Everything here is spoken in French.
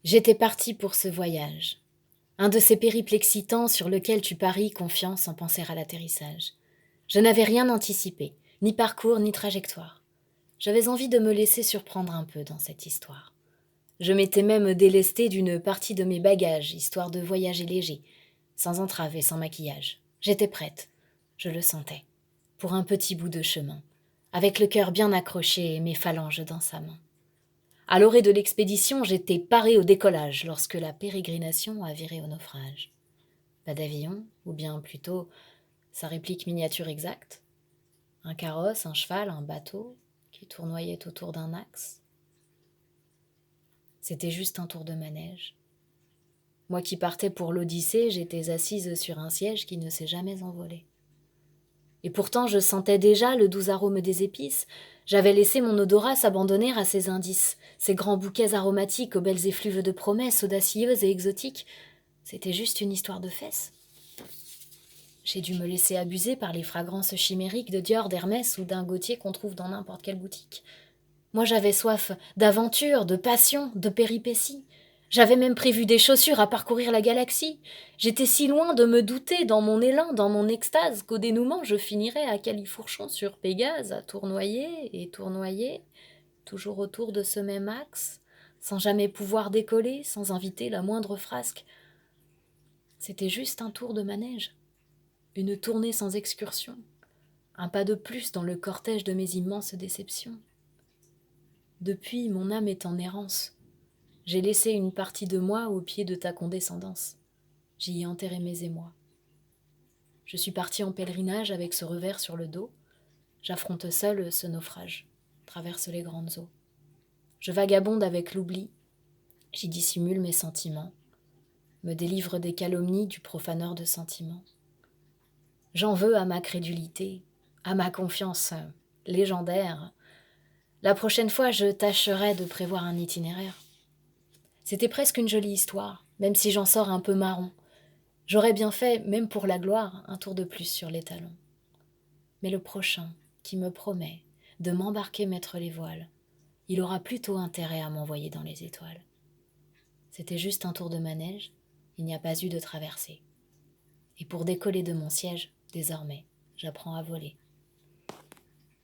J'étais partie pour ce voyage, un de ces périples excitants sur lequel tu paries confiant sans penser à l'atterrissage. Je n'avais rien anticipé, ni parcours, ni trajectoire. J'avais envie de me laisser surprendre un peu dans cette histoire. Je m'étais même délestée d'une partie de mes bagages, histoire de voyager léger, sans entrave et sans maquillage. J'étais prête, je le sentais, pour un petit bout de chemin, avec le cœur bien accroché et mes phalanges dans sa main. À l'orée de l'expédition, j'étais parée au décollage lorsque la pérégrination a viré au naufrage. Pas d'avion, ou bien plutôt sa réplique miniature exacte. Un carrosse, un cheval, un bateau qui tournoyait autour d'un axe. C'était juste un tour de manège. Moi qui partais pour l'Odyssée, j'étais assise sur un siège qui ne s'est jamais envolé. Et pourtant, je sentais déjà le doux arôme des épices. J'avais laissé mon odorat s'abandonner à ces indices, ces grands bouquets aromatiques aux belles effluves de promesses audacieuses et exotiques. C'était juste une histoire de fesses. J'ai dû me laisser abuser par les fragrances chimériques de Dior, d'Hermès ou d'un Gautier qu'on trouve dans n'importe quelle boutique. Moi, j'avais soif d'aventure, de passion, de péripéties. J'avais même prévu des chaussures à parcourir la galaxie. J'étais si loin de me douter, dans mon élan, dans mon extase, qu'au dénouement, je finirais à califourchon sur Pégase, à tournoyer et tournoyer, toujours autour de ce même axe, sans jamais pouvoir décoller, sans inviter la moindre frasque. C'était juste un tour de manège, une tournée sans excursion, un pas de plus dans le cortège de mes immenses déceptions. Depuis, mon âme est en errance. J'ai laissé une partie de moi au pied de ta condescendance. J'y ai enterré mes émois. Je suis partie en pèlerinage avec ce revers sur le dos. J'affronte seule ce naufrage, traverse les grandes eaux. Je vagabonde avec l'oubli, j'y dissimule mes sentiments, me délivre des calomnies du profaneur de sentiments. J'en veux à ma crédulité, à ma confiance légendaire. La prochaine fois, je tâcherai de prévoir un itinéraire. C'était presque une jolie histoire, même si j'en sors un peu marron. J'aurais bien fait, même pour la gloire, un tour de plus sur les talons. Mais le prochain, qui me promet de m'embarquer mettre les voiles, il aura plutôt intérêt à m'envoyer dans les étoiles. C'était juste un tour de manège, il n'y a pas eu de traversée. Et pour décoller de mon siège, désormais, j'apprends à voler.